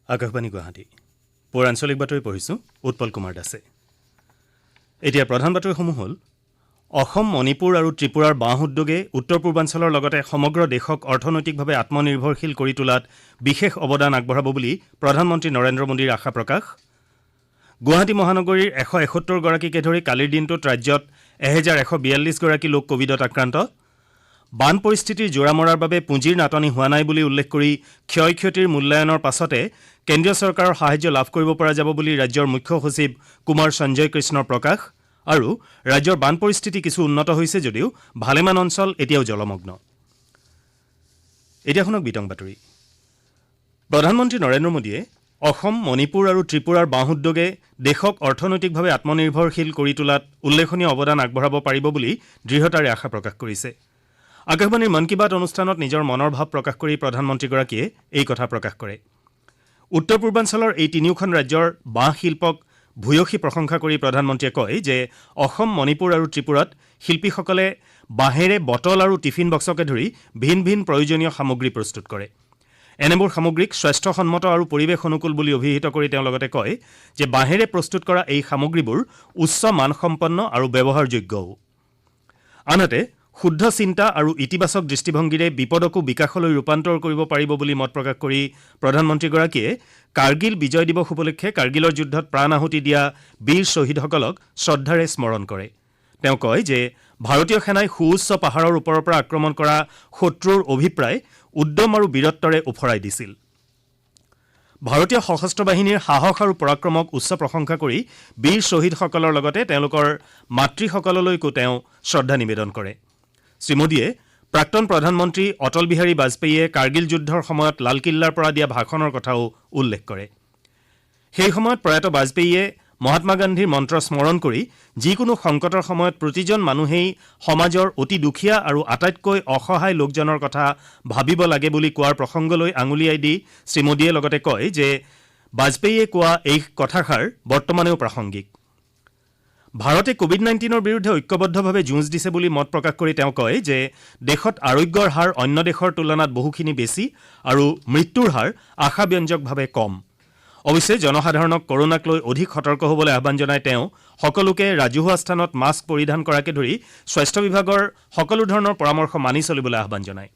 আকাশবাণী গুৱাহাটী পৌৰাঞ্চলিক বাতৰি পঢ়িছোঁ উৎপল কুমাৰ দাসে। এতিয়া প্ৰধান বাতৰিসমূহ হ'ল অসম মণিপুৰ আৰু ত্ৰিপুৰাৰ বাঁহ উদ্যোগে উত্তৰ পূৰ্বাঞ্চলৰ লগতে সমগ্ৰ দেশক অৰ্থনৈতিকভাৱে আত্মনিৰ্ভৰশীল কৰি তোলাত বিশেষ অৱদান আগবঢ়াব বুলি প্ৰধানমন্ত্ৰী নৰেন্দ্ৰ মোদীৰ আশা প্ৰকাশ। গুৱাহাটী মহানগৰীৰ 171 গৰাকীকে ধৰি কালিৰ দিনটোত ৰাজ্যত 1142 গৰাকী লোক কোভিডত আক্ৰান্ত। বান পৰিস্থিতিৰ জোৰা মৰাৰ বাবে পুঁজিৰ নাটনি হোৱা নাই বুলি উল্লেখ কৰি ক্ষয় ক্ষতিৰ মূল্যায়নৰ পাছতে কেন্দ্ৰীয় চৰকাৰৰ সাহায্য লাভ কৰিব পৰা যাব বুলি ৰাজ্যৰ মুখ্য সচিব কুমাৰ সঞ্জয় কৃষ্ণৰ প্ৰকাশ। আৰু ৰাজ্যৰ বান পৰিস্থিতি কিছু উন্নত হৈছে যদিও ভালেমান অঞ্চল এতিয়াও জলমগ্ন। এতিয়া শুনক বিতং বাতৰি। প্ৰধানমন্ত্ৰী নৰেন্দ্ৰ মোদীয়ে অসম মণিপুৰ আৰু ত্ৰিপুৰাৰ বাঁহ উদ্যোগে দেশক অৰ্থনৈতিকভাৱে আত্মনিৰ্ভৰশীল কৰি তোলাত উল্লেখনীয় অৱদান আগবঢ়াব পাৰিব বুলি দৃঢ়তাৰে আশা প্ৰকাশ কৰিছে। আকাশবাণীৰ মন কী বাত অনুষ্ঠানত নিজৰ মনৰ ভাৱ প্ৰকাশ কৰি প্ৰধানমন্ত্ৰীগৰাকীয়ে এই কথা প্ৰকাশ কৰে। উত্তৰ পূৰ্বাঞ্চলৰ এই তিনিওখন ৰাজ্যৰ বাঁহ শিল্পক ভূয়সী প্ৰশংসা কৰি প্ৰধানমন্ত্ৰীয়ে কয় যে অসম মণিপুৰ আৰু ত্ৰিপুৰাত শিল্পীসকলে বাঁহেৰে বটল আৰু টিফিন বক্সকে ধৰি ভিন ভিন প্ৰয়োজনীয় সামগ্ৰী প্ৰস্তুত কৰে। এনেবোৰ সামগ্ৰীক স্বাস্থ্যসন্মত আৰু পৰিৱেশ অনুকূল বুলি অভিহিত কৰি তেওঁ লগতে কয় যে বাঁহেৰে প্ৰস্তুত কৰা এই সামগ্ৰীবোৰ উচ্চ মানসম্পন্ন আৰু ব্যৱহাৰযোগ্যও। আনহাতে শুদ্ধ চিন্তা আৰু ইতিবাচক দৃষ্টিভংগীৰে বিপদকো বিকাশলৈ ৰূপান্তৰ কৰিব পাৰিব বুলি মত প্ৰকাশ কৰি প্ৰধানমন্ত্ৰীগৰাকীয়ে কাৰ্গিল বিজয় দিৱস উপলক্ষে কাৰ্গিলৰ যুদ্ধত প্ৰাণ আহুতি দিয়া বীৰ শ্বহীদসকলক শ্ৰদ্ধাৰে স্মৰণ কৰে। তেওঁ কয় যে ভাৰতীয় সেনাই সুউচ্চ পাহাৰৰ ওপৰৰ পৰা আক্ৰমণ কৰা শত্ৰুৰ অভিপ্ৰায় উদ্যম আৰু বীৰত্বৰে উফৰাই দিছিল। ভাৰতীয় সশস্ত্ৰ বাহিনীৰ সাহস আৰু পৰাক্ৰমক উচ্চ প্ৰশংসা কৰি বীৰ শ্বহীদসকলৰ লগতে তেওঁলোকৰ মাতৃসকললৈকো তেওঁ শ্ৰদ্ধা নিবেদন কৰে। শ্ৰীমোদীয়ে প্ৰাক্তন প্ৰধানমন্ত্ৰী অটল বিহাৰী বাজপেয়ীয়ে কাৰ্গিল যুদ্ধৰ সময়ত লালকিল্লাৰ পৰা দিয়া ভাষণৰ কথাও উল্লেখ কৰে। সেই সময়ত প্ৰয়াত বাজপেয়ীয়ে মহাত্মা গান্ধীৰ মন্ত্ৰ স্মৰণ কৰি যিকোনো সংকটৰ সময়ত প্ৰতিজন মানুহেই সমাজৰ অতি দুখীয়া আৰু আটাইতকৈ অসহায় লোকজনৰ কথা ভাবিব লাগে বুলি কোৱাৰ প্ৰসংগলৈ আঙুলিয়াই দি শ্ৰীমোদীয়ে লগতে কয় যে বাজপেয়ীয়ে কোৱা এই কথাষাৰ বৰ্তমানেও প্ৰাসংগিক। ভাৰতে কোভিড-19ৰ বিৰুদ্ধে ঐক্যবদ্ধভাৱে যুঁজ দিছে বুলি মত প্ৰকাশ কৰি তেওঁ কয় যে দেশত আৰোগ্যৰ হাৰ অন্য দেশৰ তুলনাত বহুখিনি বেছি আৰু মৃত্যুৰ হাৰ আশাব্যঞ্জকভাৱে কম। অৱশ্যে জনসাধাৰণক কৰোনাক লৈ অধিক সতৰ্ক হ'বলৈ আহ্বান জনাই তেওঁ সকলোকে ৰাজহুৱা স্থানত মাস্ক পৰিধান কৰাকে ধৰি স্বাস্থ্য বিভাগৰ সকলো ধৰণৰ পৰামৰ্শ মানি চলিবলৈ আহ্বান জনায়।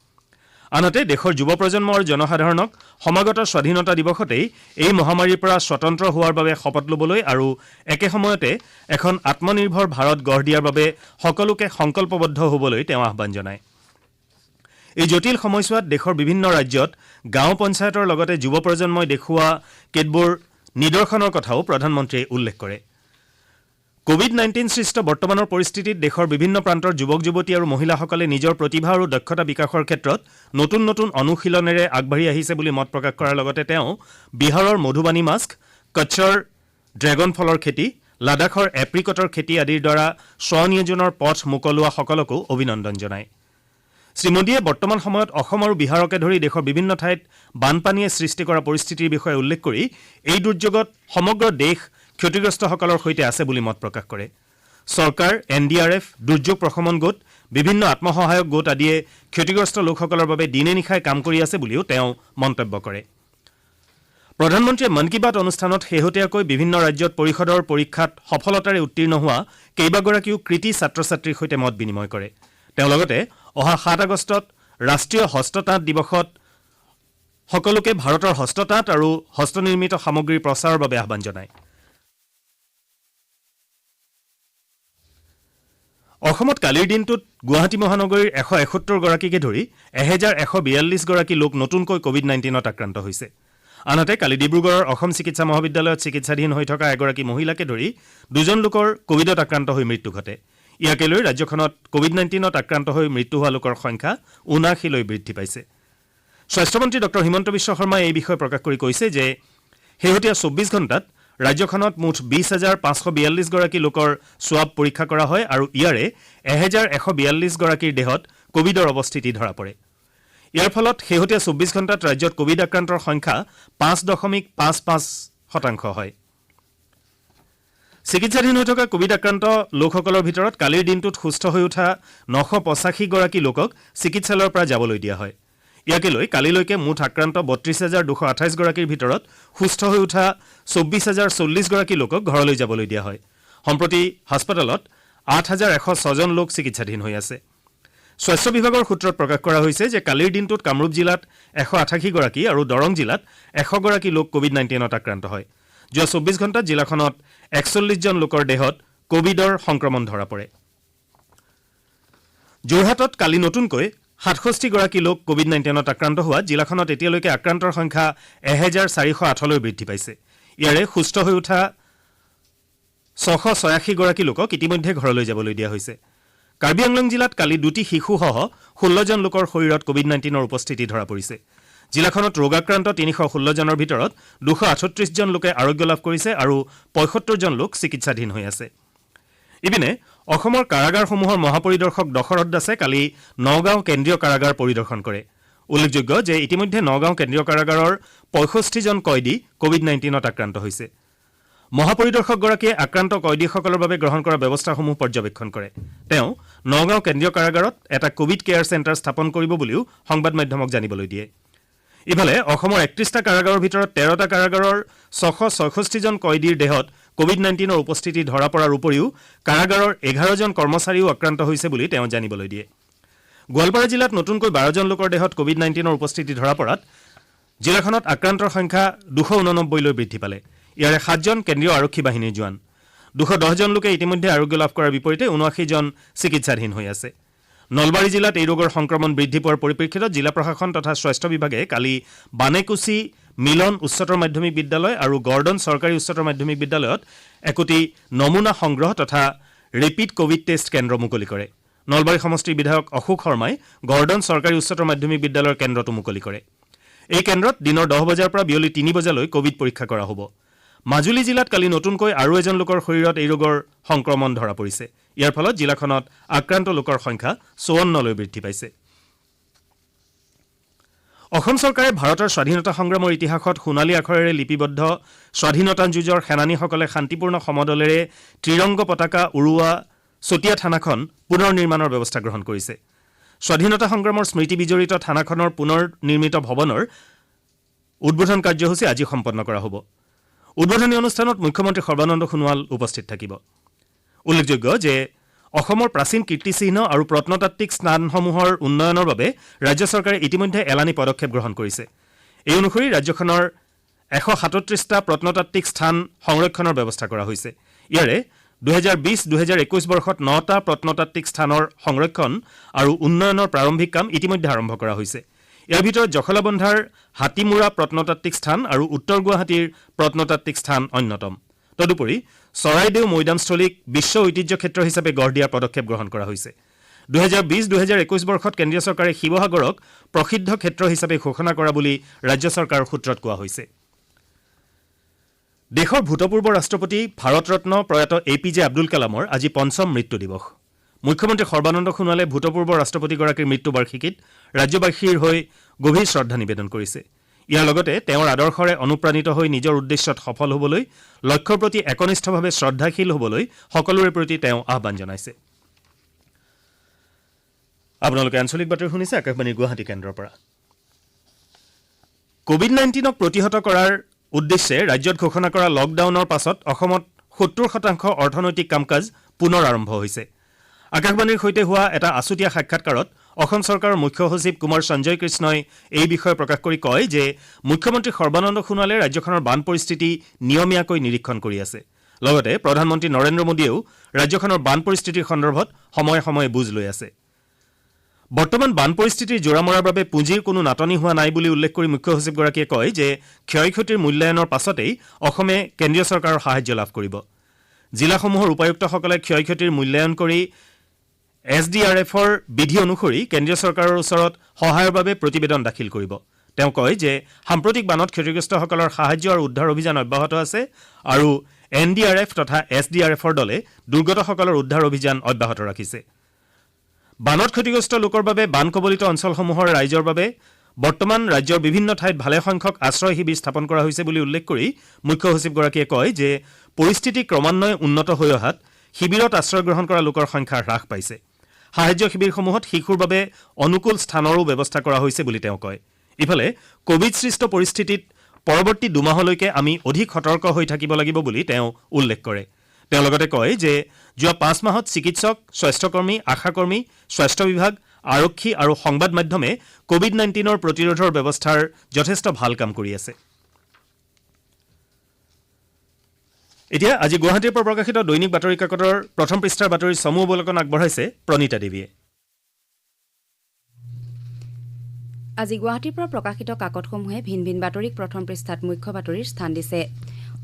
আনহাতে দেশৰ যুৱ প্ৰজন্ম আৰু জনসাধাৰণক সমাগত স্বাধীনতা দিৱসতেই এই মহামাৰীৰ পৰা স্বতন্ত্ৰ হোৱাৰ বাবে শপত ল'বলৈ আৰু একে সময়তে এখন আত্মনিৰ্ভৰ ভাৰত গঢ় দিয়াৰ বাবে সকলোকে সংকল্পবদ্ধ হ'বলৈ তেওঁ আহ্বান জনায়। এই জটিল সময়ছোৱাত দেশৰ বিভিন্ন ৰাজ্যত গাঁও পঞ্চায়তৰ লগতে যুৱ প্ৰজন্মই দেখুওৱা কেতবোৰ নিদৰ্শনৰ কথাও প্ৰধানমন্ত্ৰীয়ে উল্লেখ কৰে। কোভিড-19 সৃষ্ট বৰ্তমানৰ পৰিস্থিতিত দেশৰ বিভিন্ন প্ৰান্তৰ যুৱক যুৱতী আৰু মহিলাসকলে নিজৰ প্ৰতিভা আৰু দক্ষতা বিকাশৰ ক্ষেত্ৰত নতুন নতুন অনুশীলনেৰে আগবাঢ়ি আহিছে বুলি মত প্ৰকাশ কৰাৰ লগতে তেওঁ বিহাৰৰ মধুবাণী মাস্ক, কচ্ছৰ ড্ৰেগন ফলৰ খেতি, লাডাখৰ এপ্ৰিকটৰ খেতি আদিৰ দ্বাৰা স্বনিয়োজনৰ পথ মোকলোৱা সকলকো অভিনন্দন জনায়। শ্ৰীমোদীয়ে বৰ্তমান সময়ত অসম আৰু বিহাৰকে ধৰি দেশৰ বিভিন্ন ঠাইত বানপানীয়ে সৃষ্টি কৰা পৰিস্থিতিৰ বিষয়ে উল্লেখ কৰি এই দুৰ্যোগত সমগ্ৰ দেশ ক্ষতিগ্ৰস্তসকলৰ সৈতে আছে বুলি মত প্ৰকাশ কৰে। চৰকাৰ, NDRF, দুৰ্যোগ প্ৰশমন গোট, বিভিন্ন আত্মসহায়ক গোট আদিয়ে ক্ষতিগ্ৰস্ত লোকসকলৰ বাবে দিনে নিশাই কাম কৰি আছে বুলিও তেওঁ মন্তব্য কৰে। প্ৰধানমন্ত্ৰীয়ে মন কী বাত অনুষ্ঠানত শেহতীয়াকৈ বিভিন্ন ৰাজ্যত পৰিষদৰ পৰীক্ষাত সফলতাৰে উত্তীৰ্ণ হোৱা কেইবাগৰাকীও কৃতি ছাত্ৰ ছাত্ৰীৰ সৈতে মত বিনিময় কৰে। তেওঁ লগতে অহা 7 আগষ্টত ৰাষ্ট্ৰীয় হস্ততাঁত দিৱসত সকলোকে ভাৰতৰ হস্ততাঁত আৰু হস্তনিৰ্মিত সামগ্ৰীৰ প্ৰচাৰৰ বাবে আহ্বান জনায়। অসমত কালিৰ দিনটোত গুৱাহাটী মহানগৰীৰ 171 গৰাকীকে ধৰি 1142 গৰাকী লোক নতুনকৈ কোভিড-19ত আক্ৰান্ত হৈছে। আনহাতে কালি ডিব্ৰুগড়ৰ অসম চিকিৎসা মহাবিদ্যালয়ত চিকিৎসাধীন হৈ থকা এগৰাকী মহিলাকে ধৰি 2জন লোকৰ কোভিডত আক্ৰান্ত হৈ মৃত্যু ঘটে। ইয়াকে লৈ ৰাজ্যখনত কোভিড-19ত আক্ৰান্ত হৈ মৃত্যু হোৱা লোকৰ সংখ্যা 79লৈ বৃদ্ধি পাইছে। স্বাস্থ্যমন্ত্ৰী ডঃ হিমন্ত বিশ্ব শৰ্মাই এই বিষয়ে প্ৰকাশ কৰি কৈছে যে শেহতীয়া 24 ঘণ্টাত ৰাজ্যখনত মুঠ 20,542 গৰাকী লোকৰ স্বাব পৰীক্ষা কৰা হয় আৰু ইয়াৰে 1,142 গৰাকীৰ দেহত কোভিডৰ অৱস্থিতি ধৰা পৰে। ইয়াৰ ফলত শেহতীয়া 24 ঘণ্টাত ৰাজ্যত কোভিড আক্ৰান্তৰ সংখ্যা 5.55% হয়। চিকিৎসাধীন হৈ থকা কোভিড আক্ৰান্ত লোকসকলৰ ভিতৰত কালিৰ দিনটোত সুস্থ হৈ উঠা 985 গৰাকী লোকক চিকিৎসালয়ৰ পৰা যাবলৈ দিয়া হয়। ইয়াকে লৈ কালিলৈকে মুঠ আক্ৰান্ত ৩২,২২৮ গৰাকীৰ ভিতৰত সুস্থ হৈ উঠা ২৪,০৪০ গৰাকী লোকক ঘৰলৈ যাবলৈ দিয়া হয়। সম্প্ৰতি হাস্পতালত ৮,১০৬জন লোক চিকিৎসাধীন হৈ আছে। স্বাস্থ্য বিভাগৰ সূত্ৰত প্ৰকাশ কৰা হৈছে যে কালিৰ দিনটোত কামৰূপ জিলাত ১৮৮ গৰাকী আৰু দৰং জিলাত ১০০ গৰাকী লোক কোভিড-১৯ত আক্ৰান্ত হয়। যোৱা ২৪ ঘণ্টাত জিলাখনত ৪১জন লোকৰ দেহত কোভিডৰ সংক্ৰমণ ধৰা পৰে। যোৰহাটত কালি নতুনকৈ ৬৭ গৰাকী লোক কোভিড-১৯ত আক্ৰান্ত হোৱাত জিলাখনত এতিয়ালৈকে আক্ৰান্তৰ সংখ্যা ১,৪০৮লৈ বৃদ্ধি পাইছে। ইয়াৰে সুস্থ হৈ উঠা ৬৮৬ গৰাকী লোকক ইতিমধ্যে ঘৰলৈ যাবলৈ দিয়া হৈছে। কাৰ্বি আংলং জিলাত কালি ২টি শিশুসহ ১৬জন লোকৰ শৰীৰত কোভিড-১৯ৰ উপস্থিতি ধৰা পৰিছে। জিলাখনত ৰোগাক্ৰান্ত ৩১৬ জনৰ ভিতৰত ২৩৮জন লোকে আৰোগ্য লাভ কৰিছে আৰু ৭৫জন লোক চিকিৎসাধীন হৈ আছে। ইপিনে অসমৰ কাৰাগাৰসমূহৰ মহাপৰিদৰ্শক দশৰথ দাসে কালি নগাঁও কেন্দ্ৰীয় কাৰাগাৰ পৰিদৰ্শন কৰে। উল্লেখযোগ্য যে ইতিমধ্যে নগাঁও কেন্দ্ৰীয় কাৰাগাৰৰ ৬৫জন কয়দী কোভিড-১৯ত আক্ৰান্ত হৈছে। মহাপৰিদৰ্শকগৰাকীয়ে আক্ৰান্ত কয়দীসকলৰ বাবে গ্ৰহণ কৰা ব্যৱস্থাসমূহ পৰ্যবেক্ষণ কৰে। তেওঁ নগাঁও কেন্দ্ৰীয় কাৰাগাৰত এটা কোভিড কেয়াৰ চেণ্টাৰ স্থাপন কৰিব বুলিও সংবাদ মাধ্যমক জানিবলৈ দিয়ে। ইফালে অসমৰ ৩১টা কাৰাগাৰৰ ভিতৰত ১৩টা কাৰাগাৰৰ ৬৬৬জন কয়দীৰ দেহত কোভিড-১৯ৰ উপস্থিতি ধৰা পৰাৰ উপৰিও কাৰাগাৰৰ ১১জন কৰ্মচাৰীও আক্ৰান্ত হৈছে বুলি তেওঁ জানিবলৈ দিয়ে। গোৱালপাৰা জিলাত নতুনকৈ ১২জন লোকৰ দেহত কোভিড-১৯ৰ উপস্থিতি ধৰা পৰাত জিলাখনত আক্ৰান্তৰ সংখ্যা ২৮৯লৈ বৃদ্ধি পালে। ইয়াৰে ৭জন কেন্দ্ৰীয় আৰক্ষী বাহিনীৰ জোৱান। ২১০জন লোকে ইতিমধ্যে আৰোগ্য লাভ কৰাৰ বিপৰীতে ৭৯জন চিকিৎসাধীন হৈ আছে। নলবাৰী জিলাত এই ৰোগৰ সংক্ৰমণ বৃদ্ধি পোৱাৰ পৰিপ্ৰেক্ষিতত জিলা প্ৰশাসন তথা স্বাস্থ্য বিভাগে কালি বানেকুচি মিলন উচ্চতৰ মাধ্যমিক বিদ্যালয় আৰু গৰ্ডন চৰকাৰী উচ্চতৰ মাধ্যমিক বিদ্যালয়ত একোটি নমুনা সংগ্ৰহ তথা ৰেপিড কোভিড টেষ্ট কেন্দ্ৰ মুকলি কৰে। নলবাৰী সমষ্টিৰ বিধায়ক অশোক শৰ্মাই গৰ্ডন চৰকাৰী উচ্চতৰ মাধ্যমিক বিদ্যালয়ৰ কেন্দ্ৰটো মুকলি কৰে। এই কেন্দ্ৰত দিনৰ ১০ বজাৰ পৰা বিয়লি ৩ বজালৈ কোভিড পৰীক্ষা কৰা হ'ব। মাজুলী জিলাত কালি নতুনকৈ আৰু এজন লোকৰ শৰীৰত এই ৰোগৰ সংক্ৰমণ ধৰা পৰিছে। ইয়াৰ ফলত জিলাখনত আক্ৰান্ত লোকৰ সংখ্যা ৫৪লৈ বৃদ্ধি পাইছে। অসম চৰকাৰে ভাৰতৰ স্বাধীনতা সংগ্ৰামৰ ইতিহাসত সোণালী আখৰেৰে লিপিবদ্ধ স্বাধীনতা যুঁজৰ সেনানীসকলে শান্তিপূৰ্ণ সমদলেৰে ত্ৰিৰংগ পতাকা উৰুওৱা চতিয়া থানাখন পুনৰ নিৰ্মাণৰ ব্যৱস্থা গ্ৰহণ কৰিছে। স্বাধীনতা সংগ্ৰামৰ স্মৃতি বিজড়িত থানাখনৰ পুনৰ নিৰ্মিত ভৱনৰ উদ্বোধন কাৰ্যসূচী আজি সম্পন্ন কৰা হ'ব। উদ্বোধনী অনুষ্ঠানত মুখ্যমন্ত্ৰী সৰ্বানন্দ সোণোৱাল উপস্থিত থাকিব। উল্লেখযোগ্য যে অসমৰ প্ৰাচীন কীৰ্তিচিহ্ন আৰু প্ৰত্নতাত্ত্বিক স্থানসমূহৰ উন্নয়নৰ বাবে ৰাজ্য চৰকাৰে ইতিমধ্যে এলানি পদক্ষেপ গ্ৰহণ কৰিছে। এই অনুসৰি ৰাজ্যখনৰ ১৩৭টা প্ৰত্নতাত্ত্বিক স্থান সংৰক্ষণৰ ব্যৱস্থা কৰা হৈছে। ইয়াৰে ২০২০-২০২১ বৰ্ষত ৯টা প্ৰত্নতাত্ত্বিক স্থানৰ সংৰক্ষণ আৰু উন্নয়নৰ প্ৰাৰম্ভিক কাম ইতিমধ্যে আৰম্ভ কৰা হৈছে। ইয়াৰ ভিতৰত জখলাবন্ধাৰ হাতীমূৰা প্ৰত্নতাত্ত্বিক স্থান আৰু উত্তৰ গুৱাহাটীৰ প্ৰত্নতাত্ত্বিক স্থান অন্যতম। তদুপৰি চৰাইদেউ মৈদামস্থলীক বিশ্ব ঐতিহ্য ক্ষেত্ৰ হিচাপে গঢ় দিয়াৰ পদক্ষেপ গ্ৰহণ কৰা হৈছে। ২০২০-২০২১ বৰ্ষত কেন্দ্ৰীয় চৰকাৰে শিৱসাগৰক প্ৰসিদ্ধ ক্ষেত্ৰ হিচাপে ঘোষণা কৰা বুলি ৰাজ্য চৰকাৰৰ সূত্ৰত কোৱা হৈছে। দেশৰ ভূতপূৰ্ব ৰাষ্ট্ৰপতি ভাৰতৰত্ন প্ৰয়াত APJ আব্দুল কালামৰ আজি ৫ম মৃত্যু দিৱস। মুখ্যমন্ত্ৰী সৰ্বানন্দ সোণোৱালে ভূতপূৰ্ব ৰাষ্ট্ৰপতিগৰাকীৰ মৃত্যুবাৰ্ষিকীত ৰাজ্যবাসীৰ হৈ গভীৰ শ্ৰদ্ধা নিবেদন কৰিছে। ইয়াৰ লগতে তেওঁৰ আদৰ্শৰে অনুপ্ৰাণিত হৈ নিজৰ উদ্দেশ্যত সফল হ'বলৈ লক্ষ্যৰ প্ৰতি একনিষ্ঠভাৱে শ্ৰদ্ধাশীল হ'বলৈ সকলোৰে প্ৰতি তেওঁ আহ্বান জনাইছে। আপোনালোকে আঞ্চলিক বাতৰি শুনিছে আকাশবাণীৰ গুৱাহাটী কেন্দ্ৰৰ পৰা। কোভিড-১৯ক প্ৰতিহত কৰাৰ উদ্দেশ্যে ৰাজ্যত ঘোষণা কৰা লকডাউনৰ পাছত অসমত ৭০% অৰ্থনৈতিক কাম কাজ পুনৰ আৰম্ভ হৈছে। আকাশবাণীৰ সৈতে হোৱা এটা আছুতীয়া সাক্ষাৎকাৰত অসম চৰকাৰৰ মুখ্য সচিব কুমাৰ সঞ্জয় কৃষ্ণই এই বিষয়ে প্ৰকাশ কৰি কয় যে মুখ্যমন্ত্ৰী সৰ্বানন্দ সোণোৱালে ৰাজ্যখনৰ বান পৰিস্থিতি নিয়মীয়াকৈ নিৰীক্ষণ কৰি আছে। লগতে প্ৰধানমন্ত্ৰী নৰেন্দ্ৰ মোদীয়েও ৰাজ্যখনৰ বান পৰিস্থিতিৰ সন্দৰ্ভত সময়ে সময়ে বুজ লৈ আছে। বৰ্তমান বান পৰিস্থিতিৰ জোৰা মৰাৰ বাবে পুঁজিৰ কোনো নাটনি হোৱা নাই বুলি উল্লেখ কৰি মুখ্য সচিবগৰাকীয়ে কয় যে ক্ষয় ক্ষতিৰ মূল্যায়নৰ পাছতেই অসমে কেন্দ্ৰীয় চৰকাৰৰ সাহায্য লাভ কৰিব। জিলাসমূহৰ উপায়ুক্তসকলে ক্ষয় ক্ষতিৰ মূল্যায়ন কৰি SDRFৰ বিধি অনুসৰি কেন্দ্ৰীয় চৰকাৰৰ ওচৰত সহায়ৰ বাবে প্ৰতিবেদন দাখিল কৰিব। তেওঁ কয় যে সাম্প্ৰতিক বানত ক্ষতিগ্ৰস্তসকলৰ সাহায্য আৰু উদ্ধাৰ অভিযান অব্যাহত আছে আৰু NDRF তথা SDRFৰ দলে দুৰ্গতসকলৰ উদ্ধাৰ অভিযান অব্যাহত ৰাখিছে। বানত ক্ষতিগ্ৰস্ত লোকৰ বাবে বান কবলিত অঞ্চলসমূহৰ ৰাইজৰ বাবে বৰ্তমান ৰাজ্যৰ বিভিন্ন ঠাইত ভালেসংখ্যক আশ্ৰয় শিবিৰ স্থাপন কৰা হৈছে বুলি উল্লেখ কৰি মুখ্য সচিবগৰাকীয়ে কয় যে পৰিস্থিতি ক্ৰমান্বয়ে উন্নত হৈ অহাত শিবিৰত আশ্ৰয় গ্ৰহণ কৰা লোকৰ সংখ্যা হ্ৰাস পাইছে। সাহায্য শিবিৰসমূহত শিশুৰ বাবে অনুকূল স্থানৰো ব্যৱস্থা কৰা হৈছে বুলি তেওঁ কয়। ইফালে কোভিড সৃষ্ট পৰিস্থিতিত পৰৱৰ্তী দুমাহলৈকে আমি অধিক সতৰ্ক হৈ থাকিব লাগিব বুলি তেওঁ উল্লেখ কৰে। তেওঁ লগতে কয় যে যোৱা 5 মাহত চিকিৎসক, স্বাস্থ্যকৰ্মী, আশাকৰ্মী, স্বাস্থ্য বিভাগ, আৰক্ষী আৰু সংবাদ মাধ্যমে কোভিড-19ৰ প্ৰতিৰোধৰ ব্যৱস্থাৰ যথেষ্ট ভাল কাম কৰি আছে। এতিয়া আজি গুৱাহাটীৰ পৰা প্ৰকাশিত দৈনিক বাতৰি কাকতৰ প্ৰথম পৃষ্ঠাৰ বাতৰিৰ চমু অৱলোকন আগবঢ়াইছে প্ৰণীতা দেৱীয়ে। আজি গুৱাহাটীৰ পৰা প্ৰকাশিত কাকতসমূহে ভিন ভিন বাতৰিক প্ৰথম পৃষ্ঠাত মুখ্য বাতৰিৰ স্থান দিছে।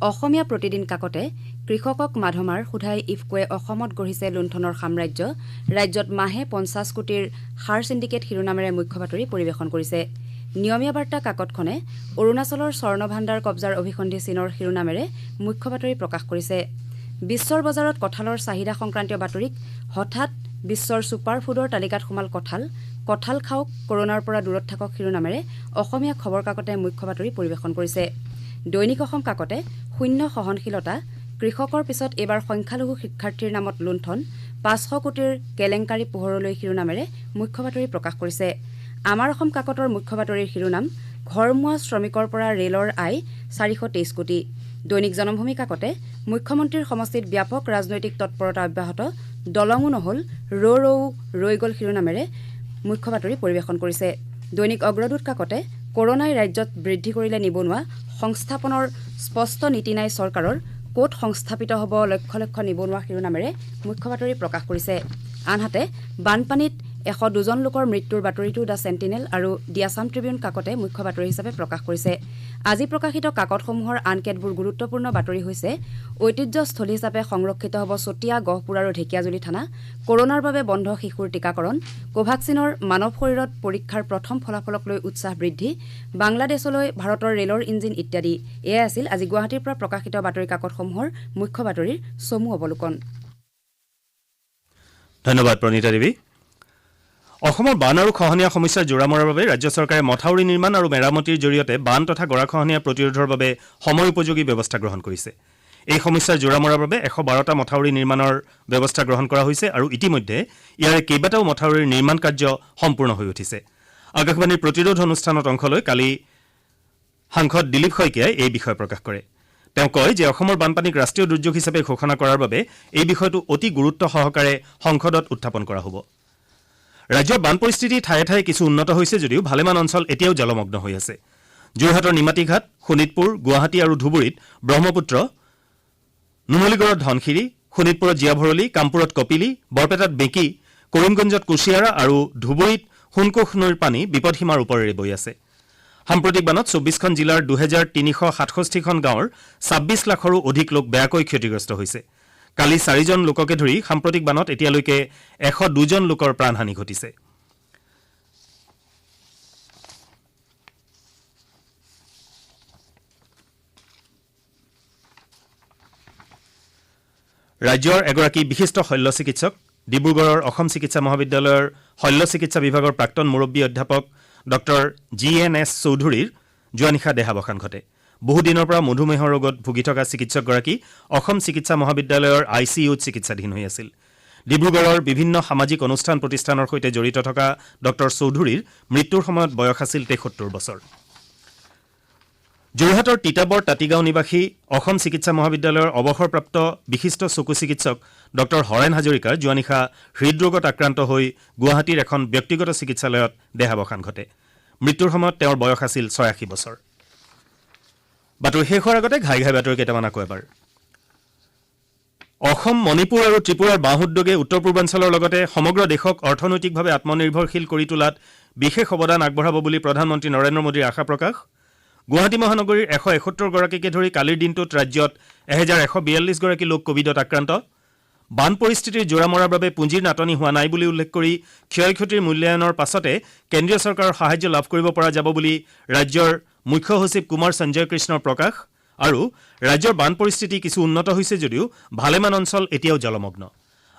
অসমীয়া প্ৰতিদিন কাকতে কৃষকক মাধমাৰ সোধাই ইফকোৱে অসমত গঢ়িছে লুণ্ঠনৰ সাম্ৰাজ্য, ৰাজ্যত মাহে 50 কোটিৰ সাৰ চিণ্ডিকেট শিৰোনামেৰে মুখ্য বাতৰি পৰিৱেশন কৰিছে। নিয়মীয়া বাৰ্তা কাকতখনে অৰুণাচলৰ স্বৰ্ণভাণ্ডাৰ কব্জাৰ অভিসন্ধি চীনৰ শিৰোনামেৰে মুখ্য বাতৰি প্ৰকাশ কৰিছে। বিশ্বৰ বজাৰত কঁঠালৰ চাহিদা সংক্ৰান্তীয় বাতৰিক হঠাৎ বিশ্বৰ ছুপাৰ ফুডৰ তালিকাত সোমাল কঁঠাল খাওক, কৰোনাৰ পৰা দূৰত থাকক শিৰোনামেৰে অসমীয়া খবৰ কাকতে মুখ্য বাতৰি পৰিৱেশন কৰিছে। দৈনিক অসম কাকতে শূন্য সহনশীলতা, কৃষকৰ পিছত এইবাৰ সংখ্যালঘু শিক্ষাৰ্থীৰ নামত লুণ্ঠন, 500 কোটিৰ কেলেংকাৰী পোহৰলৈ শিৰোনামেৰে মুখ্য বাতৰি প্ৰকাশ কৰিছে। আমাৰ অসম কাকতৰ মুখ্য বাতৰিৰ শিৰোনাম ঘৰমুৱা শ্ৰমিকৰ পৰা ৰেলৰ আয় 423 কোটি। দৈনিক জনমভূমি কাকতে মুখ্যমন্ত্ৰীৰ সমষ্টিত ব্যাপক ৰাজনৈতিক তৎপৰতা অব্যাহত, দলঙো নহল ৰৈ গ'ল শিৰোনামেৰে মুখ্য বাতৰি পৰিৱেশন কৰিছে। দৈনিক অগ্ৰদূত কাকতে কৰোনাই ৰাজ্যত বৃদ্ধি কৰিলে নিবনুৱা, সংস্থাপনৰ স্পষ্ট নীতি নাই চৰকাৰৰ, ক'ত সংস্থাপিত হ'ব লক্ষ লক্ষ নিবনুৱা শিৰোনামেৰে মুখ্য বাতৰি প্ৰকাশ কৰিছে। আনহাতে বানপানীত 102জন লোকৰ মৃত্যুৰ বাতৰিটো দ্য চেণ্টিনেল আৰু দি আছাম ট্ৰিবিউন কাকতে মুখ্য বাতৰি হিচাপে প্ৰকাশ কৰিছে। আজি প্ৰকাশিত কাকতসমূহৰ আন কেতবোৰ গুৰুত্বপূৰ্ণ বাতৰি হৈছে ঐতিহ্যস্থলী হিচাপে সংৰক্ষিত হ'ব চতিয়া, গহপুৰ আৰু ঢেকিয়াজুলি থানা, কৰোনাৰ বাবে বন্ধ শিশুৰ টীকাকৰণ, কোভাক্সিনৰ মানৱ শৰীৰত পৰীক্ষাৰ প্ৰথম ফলাফলক লৈ উৎসাহ বৃদ্ধি, বাংলাদেশলৈ ভাৰতৰ ৰেলৰ ইঞ্জিন ইত্যাদি। এয়াই আছিল আজি গুৱাহাটীৰ পৰা প্ৰকাশিত বাতৰি কাকতসমূহৰ মুখ্য বাতৰিৰ চমু অৱলোকন। ধন্যবাদ প্ৰণীতা দেৱী। অসমৰ বান আৰু খহনীয়া সমস্যাৰ জোৰা মৰাৰ বাবে ৰাজ্য চৰকাৰে মথাউৰি নিৰ্মাণ আৰু মেৰামতিৰ জৰিয়তে বান তথা গৰাখহনীয়া প্ৰতিৰোধৰ বাবে সময় উপযোগী ব্যৱস্থা গ্ৰহণ কৰিছে। এই সমস্যাৰ জোৰা মৰাৰ বাবে 112টা মথাউৰি নিৰ্মাণৰ ব্যৱস্থা গ্ৰহণ কৰা হৈছে আৰু ইতিমধ্যে ইয়াৰে কেইবাটাও মথাউৰিৰ নিৰ্মাণ কাৰ্য সম্পূৰ্ণ হৈ উঠিছে। আকাশবাণীৰ প্ৰতিৰোধ অনুষ্ঠানত অংশ লৈ কালি সাংসদ দিলীপ শইকীয়াই এই বিষয়ে প্ৰকাশ কৰে। তেওঁ কয় যে অসমৰ বানপানীক ৰাষ্ট্ৰীয় দুৰ্যোগ হিচাপে ঘোষণা কৰাৰ বাবে এই বিষয়টো অতি গুৰুত্ব সহকাৰে সংসদত উত্থাপন কৰা হ'ব। ৰাজ্যৰ বান পৰিস্থিতি ঠায়ে ঠায়ে কিছু উন্নত হৈছে যদিও ভালেমান অঞ্চল এতিয়াও জলমগ্ন হৈ আছে। যোৰহাটৰ নিমাতীঘাট, শোণিতপুৰ, গুৱাহাটী আৰু ধুবুৰীত ব্ৰহ্মপুত্ৰ, নুমলীগড়ত ধনশিৰি, শোণিতপুৰত জীয়াভৰলী, কামপুৰত কপিলী, বৰপেটাত বেঁকী, কৰিমগঞ্জত কুশিয়াৰা আৰু ধুবুৰীত সোণকোষ নৈৰ পানী বিপদসীমাৰ ওপৰেৰে বৈ আছে। সাম্প্ৰতিক বানত 24খন জিলাৰ 2367খন গাঁৱৰ 26 লাখৰো অধিক লোক বেয়াকৈ ক্ষতিগ্ৰস্ত হৈছে। কালি 4জন লোককে ধৰি সাম্প্ৰতিক বানত এতিয়ালৈকে 102জন লোকৰ প্ৰাণহানি ঘটিছে। ৰাজ্যৰ এগৰাকী বিশিষ্ট শল্য চিকিৎসক, ডিব্ৰুগড়ৰ অসম চিকিৎসা মহাবিদ্যালয়ৰ শল্য চিকিৎসা বিভাগৰ প্ৰাক্তন মুৰব্বী অধ্যাপক ডক্টৰ GNS চৌধুৰীৰ যোৱা নিশা দেহাৱসান ঘটে। বহুদিনৰ পৰা মধুমেহৰ ৰোগত ভুগি থকা চিকিৎসকগৰাকী অসম চিকিৎসা মহাবিদ্যালয়ৰ ICUত চিকিৎসাধীন হৈ আছিল। ডিব্ৰুগড়ৰ বিভিন্ন সামাজিক অনুষ্ঠান প্ৰতিষ্ঠানৰ সৈতে জড়িত থকা ডক্টৰ চৌধুৰীৰ মৃত্যুৰ সময়ত বয়স আছিল 73 বছৰ। যোৰহাটৰ তিতাবৰ তাঁতিগাঁও নিবাসী অসম চিকিৎসা মহাবিদ্যালয়ৰ অৱসৰপ্ৰাপ্ত বিশিষ্ট চকু চিকিৎসক ডক্টৰ হৰেণ হাজৰিকাৰ যোৱা নিশা হৃদৰোগত আক্ৰান্ত হৈ গুৱাহাটীৰ এখন ব্যক্তিগত চিকিৎসালয়ত দেহাৱসান ঘটে। মৃত্যুৰ সময়ত তেওঁৰ বয়স আছিল 86 বছৰ। বাতৰি শেষ হোৱাৰ আগতে ঘাই বাতৰি কেইটামান আকৌ এবাৰ। অসম, মণিপুৰ আৰু ত্ৰিপুৰাৰ বাঁহ উদ্যোগে উত্তৰ পূৰ্বাঞ্চলৰ লগতে সমগ্ৰ দেশক অৰ্থনৈতিকভাৱে আত্মনিৰ্ভৰশীল কৰি তোলাত বিশেষ অৱদান আগবঢ়াব বুলি প্ৰধানমন্ত্ৰী নৰেন্দ্ৰ মোদীৰ আশা প্ৰকাশ। গুৱাহাটী মহানগৰীৰ 171 গৰাকীকে ধৰি কালিৰ দিনটোত ৰাজ্যত 1142 গৰাকী লোক কোভিডত আক্ৰান্ত। বান পৰিস্থিতিৰ জোৰা মৰাৰ বাবে পুঁজিৰ নাটনি হোৱা নাই বুলি উল্লেখ কৰি ক্ষয় ক্ষতিৰ মূল্যায়নৰ পাছতে কেন্দ্ৰীয় চৰকাৰৰ সাহায্য লাভ কৰিব পৰা যাব বুলি ৰাজ্যৰ মুখ্য সচিব কুমাৰ সঞ্জয় কৃষ্ণৰ প্ৰকাশ। আৰু ৰাজ্যৰ বান পৰিস্থিতি কিছু উন্নত হৈছে যদিও ভালেমান অঞ্চল এতিয়াও জলমগ্ন।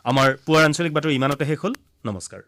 আমাৰ পুৱাৰ আঞ্চলিক বাতৰি ইমানতে শেষ হ'ল। নমস্কাৰ।